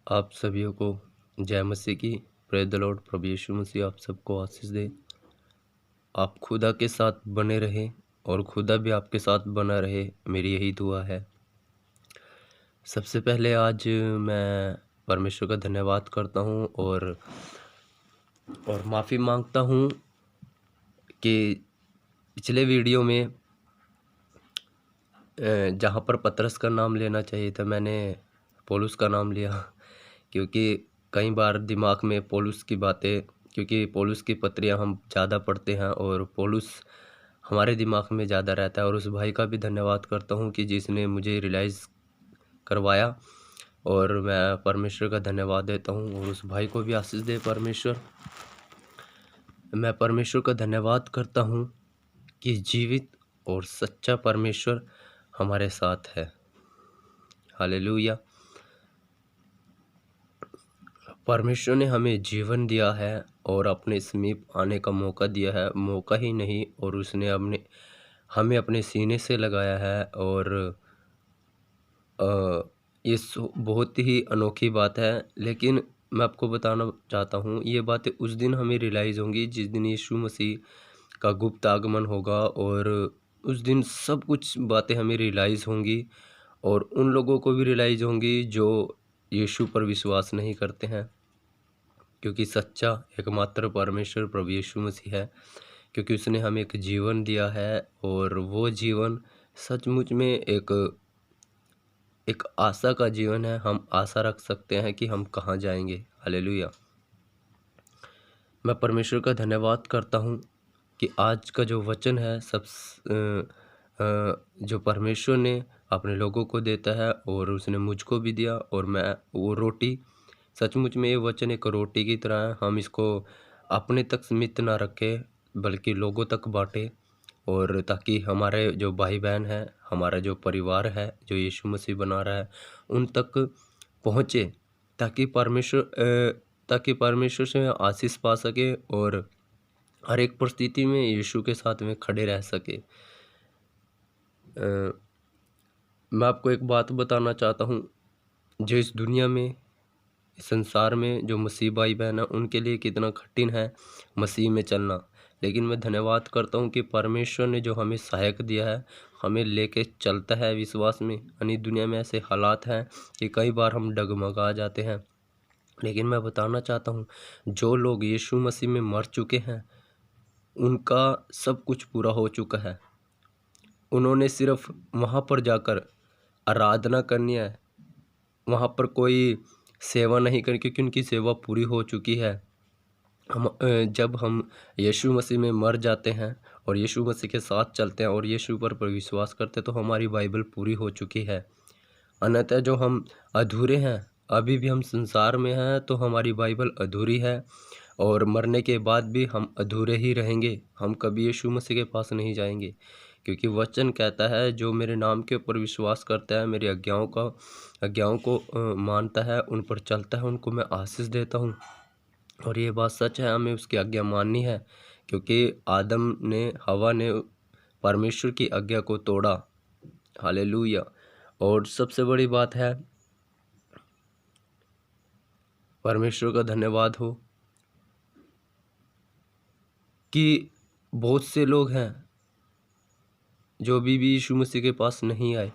आप सभी को जय मसीह की। Praise the Lord. प्रभु यीशु मसीह आप सबको आशीष दे। आप खुदा के साथ बने रहें और खुदा भी आपके साथ बना रहे, मेरी यही दुआ है। सबसे पहले आज मैं परमेश्वर का धन्यवाद करता हूँ और माफ़ी मांगता हूँ कि पिछले वीडियो में जहाँ पर पतरस का नाम लेना चाहिए था मैंने पौलुस का नाम लिया, क्योंकि कई बार दिमाग में पौलुस की बातें, क्योंकि पौलुस की पत्रियाँ हम ज़्यादा पढ़ते हैं और पौलुस हमारे दिमाग में ज़्यादा रहता है। और उस भाई का भी धन्यवाद करता हूँ कि जिसने मुझे रियलाइज़ करवाया, और मैं परमेश्वर का धन्यवाद देता हूँ और उस भाई को भी आशीष दे परमेश्वर। मैं परमेश्वर का धन्यवाद करता हूँ कि जीवित और सच्चा परमेश्वर हमारे साथ है। हालेलुया। परमेश्वर ने हमें जीवन दिया है और अपने समीप आने का मौका दिया है, मौका ही नहीं, और उसने हमें अपने सीने से लगाया है। और ये बहुत ही अनोखी बात है, लेकिन मैं आपको बताना चाहता हूँ ये बातें उस दिन हमें रियलाइज़ होंगी जिस दिन यीशु मसीह का गुप्त आगमन होगा, और उस दिन सब कुछ बातें हमें रियलाइज़ होंगी और उन लोगों को भी रियलाइज़ होंगी जो यीशु पर विश्वास नहीं करते हैं, क्योंकि सच्चा एकमात्र परमेश्वर प्रभु यीशु मसीह है, क्योंकि उसने हमें एक जीवन दिया है और वो जीवन सचमुच में एक आशा का जीवन है। हम आशा रख सकते हैं कि हम कहाँ जाएंगे। हालेलुया। मैं परमेश्वर का धन्यवाद करता हूँ कि आज का जो वचन है जो परमेश्वर ने अपने लोगों को देता है और उसने मुझको भी दिया, और मैं वो रोटी, सचमुच में ये वचन एक रोटी की तरह है। हम इसको अपने तक सीमित ना रखें बल्कि लोगों तक बांटें, और ताकि हमारे जो भाई बहन हैं, हमारा जो परिवार है जो यीशु मसीह बना रहा है, उन तक पहुँचे, ताकि परमेश्वर से आशीष पा सके और हर एक परिस्थिति में यीशु के साथ में खड़े रह सके। मैं आपको एक बात बताना चाहता हूँ, जो इस दुनिया में, इस संसार में जो मसीह भाई बहन है उनके लिए कितना कठिन है मसीह में चलना, लेकिन मैं धन्यवाद करता हूँ कि परमेश्वर ने जो हमें सहायक दिया है, हमें लेके चलता है विश्वास में। यानी दुनिया में ऐसे हालात हैं कि कई बार हम डगमगा जाते हैं, लेकिन मैं बताना चाहता हूँ जो लोग यीशु मसीह में मर चुके हैं उनका सब कुछ पूरा हो चुका है। उन्होंने सिर्फ वहाँ पर जाकर आराधना करनी है, वहाँ पर कोई सेवा नहीं करनी, क्योंकि उनकी सेवा पूरी हो चुकी है। जब हम यीशु मसीह में मर जाते हैं और यीशु मसीह के साथ चलते हैं और यीशु पर विश्वास करते हैं तो हमारी बाइबल पूरी हो चुकी है। अन्यथा जो हम अधूरे हैं, अभी भी हम संसार में हैं, तो हमारी बाइबल अधूरी है और मरने के बाद भी हम अधूरे ही रहेंगे। हम कभी यीशु मसीह के पास नहीं जाएंगे, क्योंकि वचन कहता है जो मेरे नाम के ऊपर विश्वास करता है, मेरी आज्ञाओं को मानता है, उन पर चलता है, उनको मैं आशीष देता हूँ। और ये बात सच है, हमें उसकी आज्ञा माननी है, क्योंकि हवा ने परमेश्वर की आज्ञा को तोड़ा। हालेलुया। और सबसे बड़ी बात है, परमेश्वर का धन्यवाद हो कि बहुत से लोग हैं जो अभी भी यीशु मसीह के पास नहीं आए।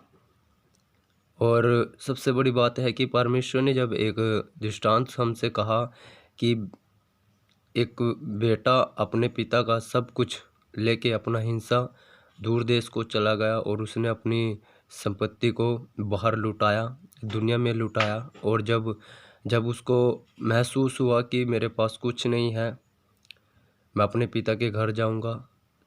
और सबसे बड़ी बात है कि परमेश्वर ने जब एक दृष्टांत हमसे कहा कि एक बेटा अपने पिता का सब कुछ लेके अपना हिस्सा दूर देश को चला गया और उसने अपनी संपत्ति को बाहर लुटाया, दुनिया में लुटाया। और जब उसको महसूस हुआ कि मेरे पास कुछ नहीं है, मैं अपने पिता के घर जाऊंगा,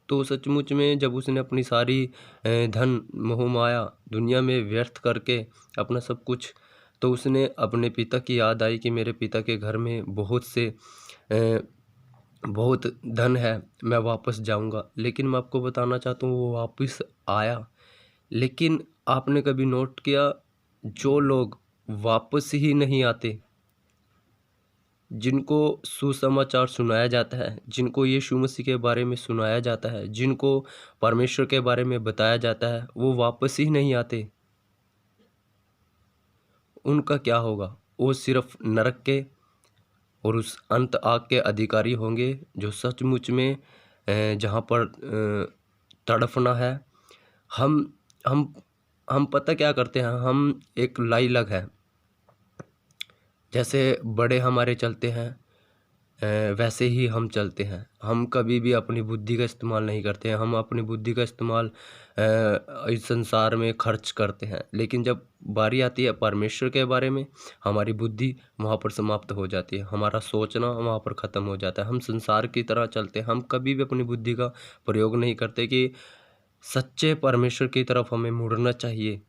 तो सचमुच में जब उसने अपनी सारी धन मोह माया दुनिया में व्यर्थ करके अपना सब कुछ, तो उसने अपने पिता की याद आई कि मेरे पिता के घर में बहुत धन है, मैं वापस जाऊंगा। लेकिन मैं आपको बताना चाहता हूँ वो वापस आया, लेकिन आपने कभी नोट किया जो लोग वापस ही नहीं आते, जिनको सुसमाचार सुनाया जाता है, जिनको यीशु मसीह के बारे में सुनाया जाता है, जिनको परमेश्वर के बारे में बताया जाता है, वो वापस ही नहीं आते, उनका क्या होगा? वो सिर्फ नरक के और उस अंत आग के अधिकारी होंगे जो सचमुच में जहाँ पर तड़फना है। हम हम हम पता क्या करते हैं, हम एक लाइलग है, जैसे बड़े हमारे चलते हैं वैसे ही हम चलते हैं। हम कभी भी अपनी बुद्धि का इस्तेमाल नहीं करते हैं। हम अपनी बुद्धि का इस्तेमाल इस संसार में खर्च करते हैं, लेकिन जब बारी आती है परमेश्वर के बारे में, हमारी बुद्धि वहाँ पर समाप्त हो जाती है, हमारा सोचना वहाँ पर ख़त्म हो जाता है। हम संसार की तरह चलते हैं। हम कभी भी अपनी बुद्धि का प्रयोग नहीं करते कि सच्चे परमेश्वर की तरफ हमें मुड़ना चाहिए।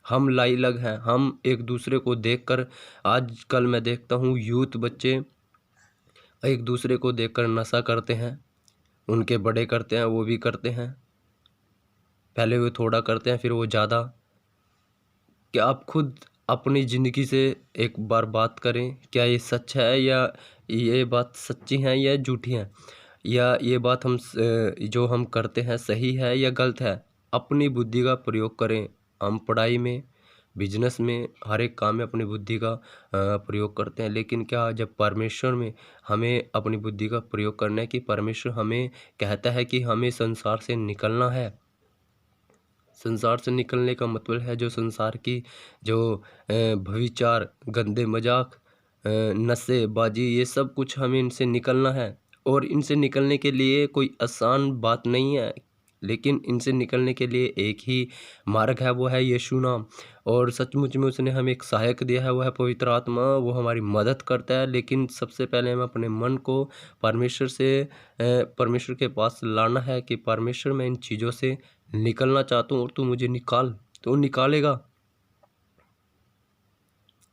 हम लाइलग हैं। हम एक दूसरे को देखकर, आजकल मैं देखता हूँ यूथ बच्चे एक दूसरे को देखकर नशा करते हैं। उनके बड़े करते हैं वो भी करते हैं, पहले वो थोड़ा करते हैं फिर वो ज़्यादा। क्या आप खुद अपनी ज़िंदगी से एक बार बात करें, क्या ये सच है या ये बात सच्ची है या झूठी है, या ये बात जो हम करते हैं सही है या गलत है। अपनी बुद्धि का प्रयोग करें। हम पढ़ाई में, बिजनेस में, हर एक काम में अपनी बुद्धि का प्रयोग करते हैं, लेकिन क्या जब परमेश्वर में हमें अपनी बुद्धि का प्रयोग करना है कि परमेश्वर हमें कहता है कि हमें संसार से निकलना है। संसार से निकलने का मतलब है जो संसार की जो व्यभिचार, गंदे मजाक, नशे बाजी, ये सब कुछ हमें इनसे निकलना है। और इनसे निकलने के लिए कोई आसान बात नहीं है, लेकिन इनसे निकलने के लिए एक ही मार्ग है, वो है यीशु नाम। और सचमुच में उसने हमें एक सहायक दिया है, वो है पवित्र आत्मा। वो हमारी मदद करता है, लेकिन सबसे पहले हमें अपने मन को परमेश्वर के पास लाना है कि परमेश्वर मैं इन चीज़ों से निकलना चाहता हूँ और तू मुझे निकाल। तो निकालेगा,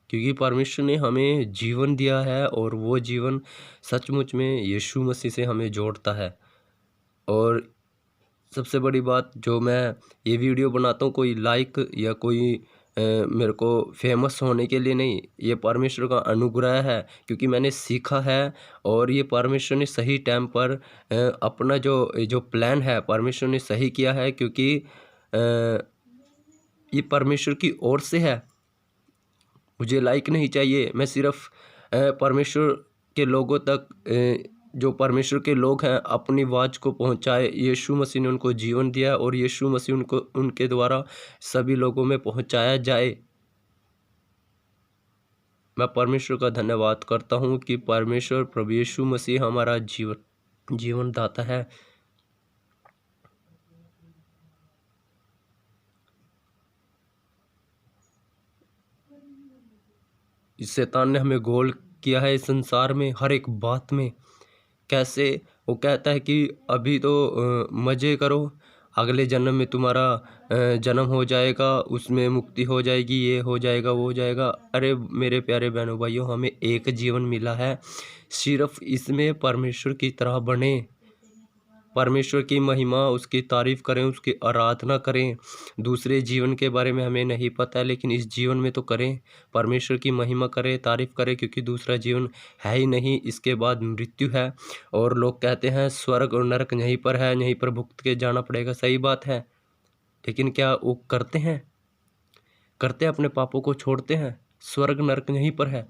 क्योंकि परमेश्वर ने हमें जीवन दिया है और वो जीवन सचमुच में यीशु मसीह से हमें जोड़ता है। और सबसे बड़ी बात, जो मैं ये वीडियो बनाता हूँ कोई लाइक या कोई मेरे को फेमस होने के लिए नहीं, ये परमेश्वर का अनुग्रह है, क्योंकि मैंने सीखा है। और ये परमेश्वर ने सही टाइम पर अपना जो प्लान है परमेश्वर ने सही किया है, क्योंकि ये परमेश्वर की ओर से है। मुझे लाइक नहीं चाहिए, मैं सिर्फ परमेश्वर के लोगों तक, जो परमेश्वर के लोग हैं, अपनी आवाज़ को पहुंचाए। यीशु मसीह ने उनको जीवन दिया और यीशु मसीह उनको उनके द्वारा सभी लोगों में पहुंचाया जाए। मैं परमेश्वर का धन्यवाद करता हूं कि परमेश्वर प्रभु यीशु मसीह हमारा जीवन दाता है। इस शैतान ने हमें गोल किया है इस संसार में, हर एक बात में। कैसे वो कहता है कि अभी तो मज़े करो, अगले जन्म में तुम्हारा जन्म हो जाएगा, उसमें मुक्ति हो जाएगी, ये हो जाएगा, वो हो जाएगा। अरे मेरे प्यारे बहनों भाइयों, हमें एक जीवन मिला है, सिर्फ इसमें परमेश्वर की तरह बने, परमेश्वर की महिमा, उसकी तारीफ़ करें, उसकी आराधना करें। दूसरे जीवन के बारे में हमें नहीं पता है, लेकिन इस जीवन में तो करें, परमेश्वर की महिमा करें, तारीफ़ करें, क्योंकि दूसरा जीवन है ही नहीं, इसके बाद मृत्यु है। और लोग कहते हैं स्वर्ग और नरक यहीं पर है, यहीं पर भुगत के जाना पड़ेगा। सही बात है, लेकिन क्या वो करते हैं? अपने पापों को छोड़ते हैं? स्वर्ग नरक यहीं पर है,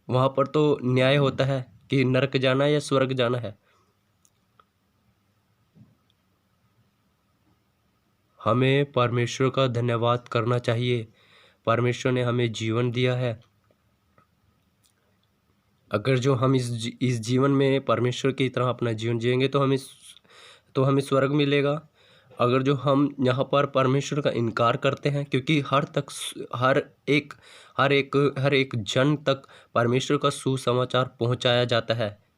वहाँ पर तो न्याय होता है कि नरक जाना है या स्वर्ग जाना है। हमें परमेश्वर का धन्यवाद करना चाहिए। परमेश्वर ने हमें जीवन दिया है। अगर जो हम इस जीवन में परमेश्वर की तरह अपना जीवन जिएंगे तो हमें स्वर्ग मिलेगा। अगर जो हम यहाँ पर परमेश्वर का इनकार करते हैं, क्योंकि हर एक जन तक परमेश्वर का सुसमाचार पहुँचाया जाता है,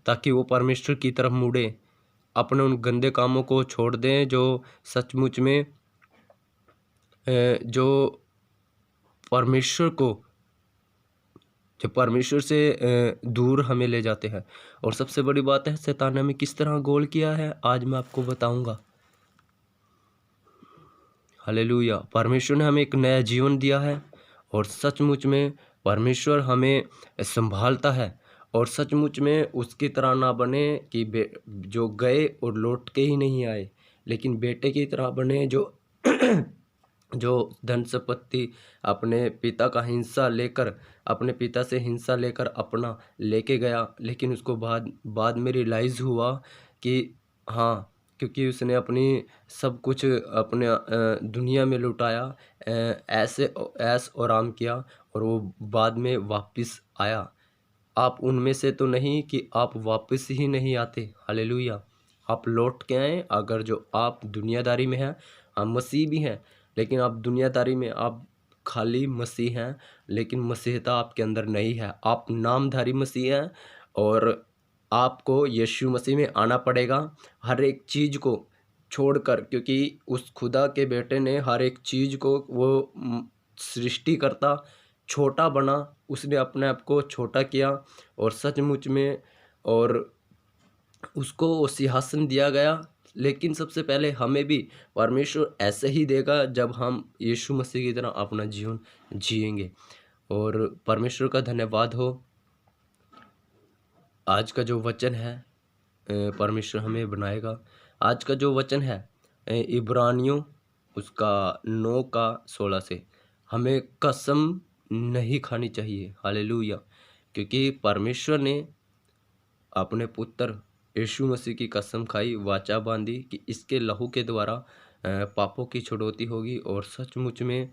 ताकि वो परमेश्वर की तरफ मुड़े, अपने उन गंदे कामों को छोड़ दें जो सचमुच में जो परमेश्वर से दूर हमें ले जाते हैं। और सबसे बड़ी बात है, शैतान ने हमें किस तरह गोल किया है, आज मैं आपको बताऊंगा। हालेलुया। परमेश्वर ने हमें एक नया जीवन दिया है और सचमुच में परमेश्वर हमें संभालता है। और सचमुच में उसकी तरह ना बने कि जो गए और लौट के ही नहीं आए, लेकिन बेटे की तरह बने जो जो धन संपत्ति अपने पिता का हिस्सा लेकर, अपने पिता से हिस्सा लेकर अपना लेके गया, लेकिन उसको बाद में रियलाइज़ हुआ कि हाँ, क्योंकि उसने अपनी सब कुछ अपने दुनिया में लुटाया, ऐश और आराम किया, और वो बाद में वापस आया। आप उनमें से तो नहीं कि आप वापस ही नहीं आते। हालेलुया। आप लौट के आए। अगर जो आप दुनियादारी में हैं, आप मसीह भी हैं, लेकिन आप दुनियादारी में आप खाली मसीह हैं, लेकिन मसीहता आपके अंदर नहीं है। आप नामधारी मसीह हैं, और आपको यीशु मसीह में आना पड़ेगा हर एक चीज़ को छोड़कर, क्योंकि उस खुदा के बेटे ने हर एक चीज़ को वो सृष्टिकर्ता छोटा बना, उसने अपने आप को छोटा किया, और सचमुच में और उसको वो सिंहासन दिया गया। लेकिन सबसे पहले हमें भी परमेश्वर ऐसे ही देगा जब हम यीशु मसीह की तरह अपना जीवन जिएंगे। और परमेश्वर का धन्यवाद हो। आज का जो वचन है परमेश्वर हमें बनाएगा। आज का जो वचन है इब्रानियों उसका 9:16 से, हमें कसम नहीं खानी चाहिए। हालेलुया। क्योंकि परमेश्वर ने अपने पुत्र यीशु मसीह की कसम खाई, वाचा बांधी कि इसके लहू के द्वारा पापों की छुड़ौती होगी, और सचमुच में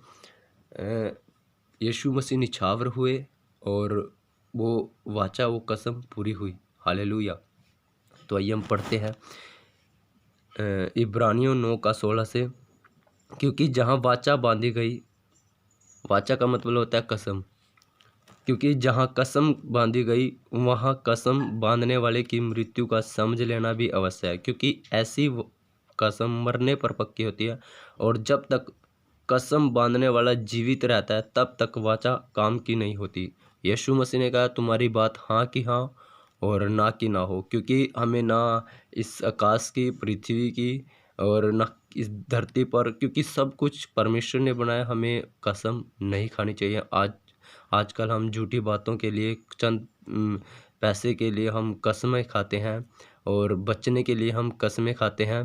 यीशु मसीह निछावर हुए, और वो वाचा, वो कसम पूरी हुई। हालेलुया। तो आइए हम पढ़ते हैं इब्रानियों 9:16 से, क्योंकि जहाँ वाचा बांधी गई, वाचा का मतलब होता है कसम, क्योंकि जहाँ कसम बांधी गई वहाँ कसम बांधने वाले की मृत्यु का समझ लेना भी अवश्य है, क्योंकि ऐसी कसम मरने पर पक्की होती है, और जब तक कसम बांधने वाला जीवित रहता है तब तक वाचा काम की नहीं होती। यीशु मसीह ने कहा तुम्हारी बात हाँ की हाँ और ना की ना हो, क्योंकि हमें ना इस आकाश की, पृथ्वी की, और न इस धरती पर, क्योंकि सब कुछ परमेश्वर ने बनाया, हमें कसम नहीं खानी चाहिए। आजकल हम झूठी बातों के लिए, चंद पैसे के लिए हम कस्में खाते हैं, और बचने के लिए हम कस्में खाते हैं।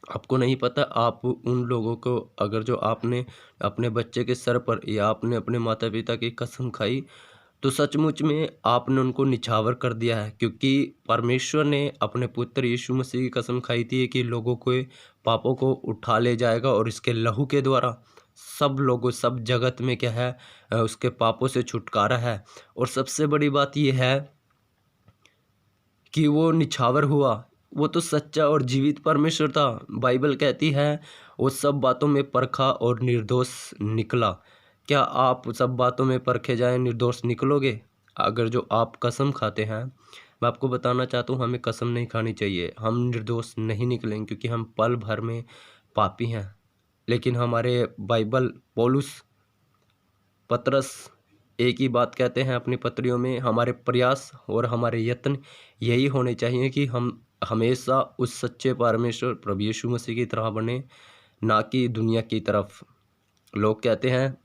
आपको नहीं पता, आप उन लोगों को, अगर जो आपने अपने बच्चे के सर पर या आपने अपने माता पिता की कसम खाई, तो सचमुच में आपने उनको निछावर कर दिया है, क्योंकि परमेश्वर ने अपने पुत्र यीशु मसीह की कसम खाई थी कि लोगों को पापों को उठा ले जाएगा, और इसके लहू के द्वारा सब लोगों, सब जगत में क्या है, उसके पापों से छुटकारा है। और सबसे बड़ी बात यह है कि वो निछावर हुआ, वो तो सच्चा और जीवित परमेश्वर था। बाइबल कहती है वो सब बातों में परखा और निर्दोष निकला। क्या आप सब बातों में परखे जाएं, निर्दोष निकलोगे? अगर जो आप कसम खाते हैं, मैं आपको बताना चाहता हूँ, हमें कसम नहीं खानी चाहिए। हम निर्दोष नहीं निकलेंगे, क्योंकि हम पल भर में पापी हैं। लेकिन हमारे बाइबल पौलुस, पतरस एक ही बात कहते हैं अपनी पत्रियों में, हमारे प्रयास और हमारे यत्न यही होने चाहिए कि हम हमेशा उस सच्चे परमेश्वर प्रभु यीशु मसीह की तरह बने, ना कि दुनिया की तरफ। लोग कहते हैं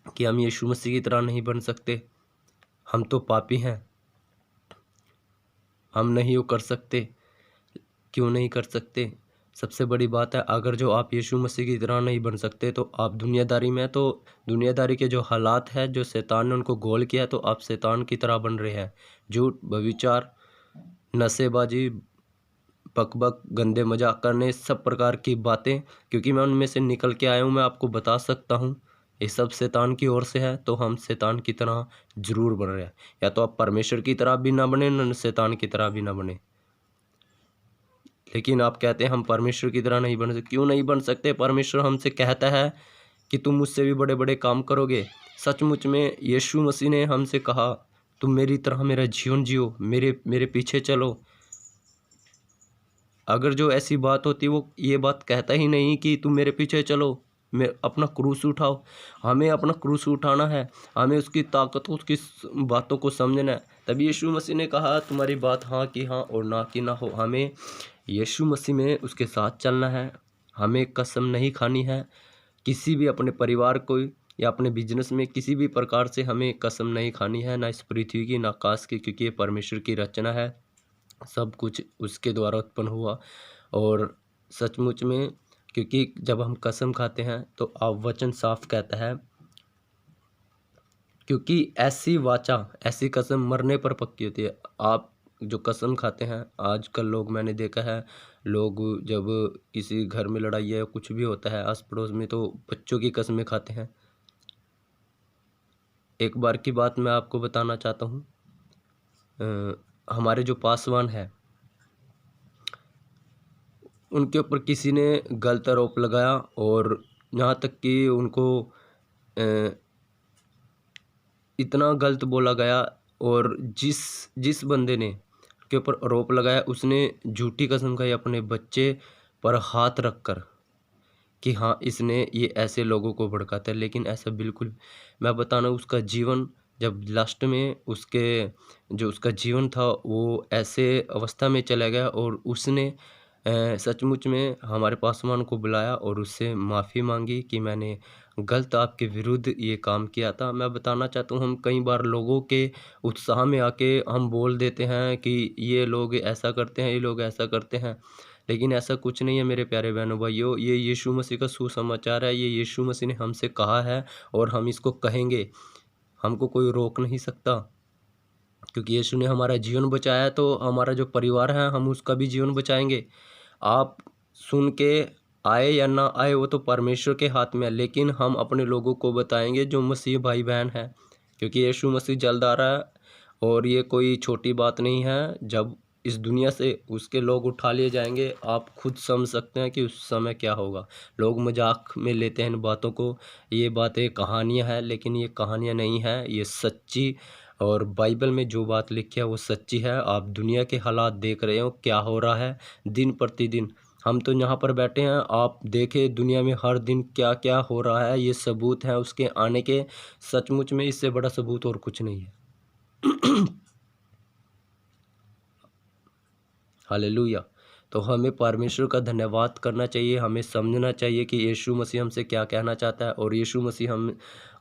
कि हम यीशु मसीह की तरह नहीं बन सकते, हम तो पापी हैं, हम नहीं वो कर सकते। क्यों नहीं कर सकते? सबसे बड़ी बात है, अगर जो आप यीशु मसीह की तरह नहीं बन सकते तो आप दुनियादारी में, तो दुनियादारी के जो हालात है, जो शैतान ने उनको गोल किया है, तो आप शैतान की तरह बन रहे हैं। झूठ, व्यभिचार, नशेबाजी, बकबक, गंदे मजाक करने, सब प्रकार की बातें, क्योंकि मैं उनमें से निकल के आया हूँ, मैं आपको बता सकता हूँ ये सब शैतान की ओर से है। तो हम शैतान की तरह जरूर बन रहे हैं। या तो आप परमेश्वर की तरह भी ना बने, न शैतान की तरह भी ना बने। लेकिन आप कहते हैं हम परमेश्वर की तरह नहीं बन सकते। क्यों नहीं बन सकते? परमेश्वर हमसे कहता है कि तुम मुझसे भी बड़े बड़े काम करोगे। सचमुच में यीशु मसीह ने हमसे कहा तुम मेरी तरह मेरा जीवन जियो, मेरे पीछे चलो। अगर जो ऐसी बात होती, वो ये बात कहता ही नहीं कि तुम मेरे पीछे चलो, मैं अपना क्रूस उठाओ। हमें अपना क्रूस उठाना है, हमें उसकी ताकत, उसकी बातों को समझना है। तभी यीशु मसीह ने कहा तुम्हारी बात हाँ की हाँ और ना की ना हो। हमें यीशु मसीह में उसके साथ चलना है। हमें कसम नहीं खानी है किसी भी अपने परिवार को या अपने बिजनेस में, किसी भी प्रकार से हमें कसम नहीं खानी है, ना इस पृथ्वी की, ना आकाश की, क्योंकि ये परमेश्वर की रचना है। सब कुछ उसके द्वारा उत्पन्न हुआ। और सचमुच में क्योंकि जब हम कसम खाते हैं तो आप वचन साफ कहता है, क्योंकि ऐसी वाचा, ऐसी कसम मरने पर पक्की होती है। आप जो कसम खाते हैं, आजकल लोग, मैंने देखा है, लोग जब किसी घर में लड़ाई है, कुछ भी होता है आस पड़ोस में, तो बच्चों की कसमें खाते हैं। एक बार की बात मैं आपको बताना चाहता हूँ। हमारे जो पासवान है, उनके ऊपर किसी ने गलत आरोप लगाया, और यहाँ तक कि उनको इतना गलत बोला गया, और जिस जिस बंदे ने के ऊपर आरोप लगाया, उसने झूठी कसम खाई अपने बच्चे पर हाथ रखकर कि हाँ, इसने ये ऐसे लोगों को भड़काता है। लेकिन ऐसा बिल्कुल, मैं बताना, उसका जीवन जब लास्ट में जो उसका जीवन था वो ऐसे अवस्था में चला गया, और उसने सचमुच में हमारे पासवान को बुलाया और उससे माफ़ी मांगी कि मैंने गलत आपके विरुद्ध ये काम किया था। मैं बताना चाहता हूँ, हम कई बार लोगों के उत्साह में आके हम बोल देते हैं कि ये लोग ऐसा करते हैं, ये लोग ऐसा करते हैं, लेकिन ऐसा कुछ नहीं है मेरे प्यारे बहनों भाइयों। ये यीशु मसीह का सुसमाचार है, ये यीशु मसीह ने हमसे कहा है और हम इसको कहेंगे। हमको कोई रोक नहीं सकता, क्योंकि यीशु ने हमारा जीवन बचाया है, तो हमारा जो परिवार है हम उसका भी जीवन बचाएंगे। आप सुन के आए या ना आए वो तो परमेश्वर के हाथ में है, लेकिन हम अपने लोगों को बताएंगे जो मसीह भाई बहन है, क्योंकि यीशु मसीह जल्द आ रहा है। और ये कोई छोटी बात नहीं है, जब इस दुनिया से उसके लोग उठा लिए जाएंगे, आप खुद समझ सकते हैं कि उस समय क्या होगा। लोग मजाक में लेते हैं इन बातों को, ये बातें कहानियाँ हैं, लेकिन ये कहानियाँ नहीं हैं, ये सच्ची, और बाइबल में जो बात लिखी है वो सच्ची है। आप दुनिया के हालात देख रहे हो क्या हो रहा है दिन प्रतिदिन। हम तो यहाँ पर बैठे हैं, आप देखें दुनिया में हर दिन क्या क्या हो रहा है, ये सबूत हैं उसके आने के। सचमुच में इससे बड़ा सबूत और कुछ नहीं है। हालेलुया। तो हमें परमेश्वर का धन्यवाद करना चाहिए, हमें समझना चाहिए कि यीशु मसीह हमसे क्या कहना चाहता है, और यीशु मसीह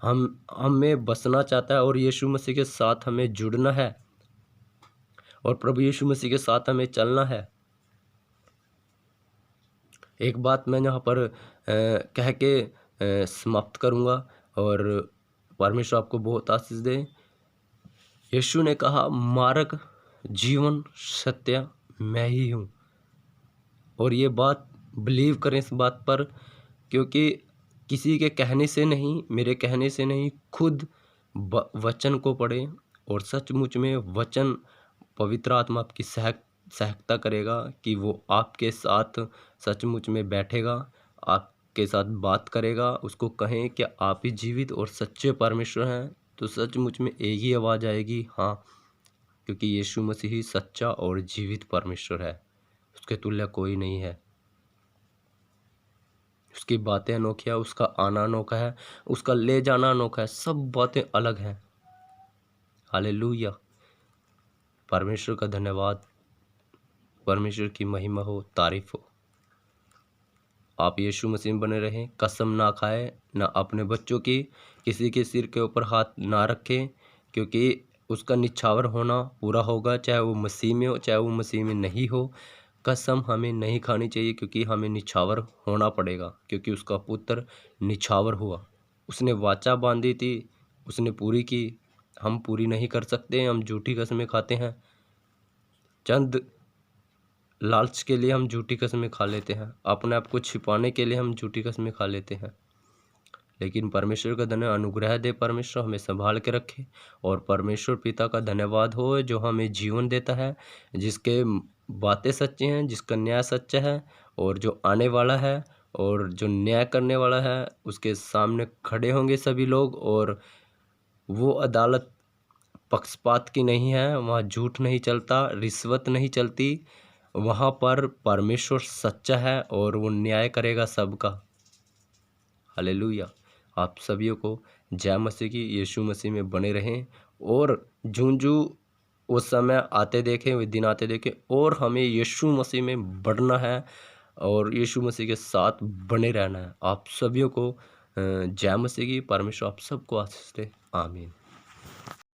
हम में बसना चाहता है, और यीशु मसीह के साथ हमें जुड़ना है, और प्रभु यीशु मसीह के साथ हमें चलना है। एक बात मैं यहाँ पर कह के समाप्त करूँगा, और परमेश्वर आपको बहुत आशीष दे। यीशु ने कहा, मार्ग, जीवन, सत्य मैं ही हूँ। और ये बात बिलीव करें इस बात पर, क्योंकि किसी के कहने से नहीं, मेरे कहने से नहीं, खुद वचन को पढ़ें, और सचमुच में वचन, पवित्र आत्मा आपकी सहायता करेगा कि वो आपके साथ सचमुच में बैठेगा, आपके साथ बात करेगा। उसको कहें कि आप ही जीवित और सच्चे परमेश्वर हैं, तो सचमुच में एक ही आवाज़ आएगी, हाँ, क्योंकि यीशु मसीह ही सच्चा और जीवित परमेश्वर है, उसके तुल्य कोई नहीं है। उसकी बातें अनोखी है, उसका आना अनोखा है, उसका ले जाना अनोखा है, सब बातें अलग हैं। हालेलुया। परमेश्वर का धन्यवाद, परमेश्वर की महिमा हो, तारीफ हो। आप यीशु मसीह में बने रहें, कसम ना खाएं, ना अपने बच्चों की, किसी के सिर के ऊपर हाथ ना रखें, क्योंकि उसका निछावर होना पूरा होगा, चाहे वो मसीह में हो, चाहे वो मसीह में नहीं हो। कसम हमें नहीं खानी चाहिए, क्योंकि हमें निछावर होना पड़ेगा, क्योंकि उसका पुत्र निछावर हुआ, उसने वाचा बांधी थी, उसने पूरी की। हम पूरी नहीं कर सकते, हम झूठी कसमें खाते हैं, चंद लालच के लिए हम झूठी कसमें खा लेते हैं, अपने आप को छिपाने के लिए हम झूठी कसमें खा लेते हैं। लेकिन परमेश्वर का धन्य अनुग्रह दे, परमेश्वर हमें संभाल के रखे, और परमेश्वर पिता का धन्यवाद हो जो हमें जीवन देता है, जिसके बातें सच्ची हैं, जिसका न्याय सच्चा है, और जो आने वाला है, और जो न्याय करने वाला है, उसके सामने खड़े होंगे सभी लोग। और वो अदालत पक्षपात की नहीं है, वहाँ झूठ नहीं चलता, रिश्वत नहीं चलती, वहाँ पर परमेश्वर सच्चा है और वो न्याय करेगा सबका। हालेलुया। आप सभी को जय मसीह की। यीशु मसीह में बने रहें, और जूं वो समय आते देखें, वे दिन आते देखें, और हमें यीशु मसीह में बढ़ना है और यीशु मसीह के साथ बने रहना है। आप सभी को जय मसीह की। परमेश्वर आप सबको आशीष दे। आमीन।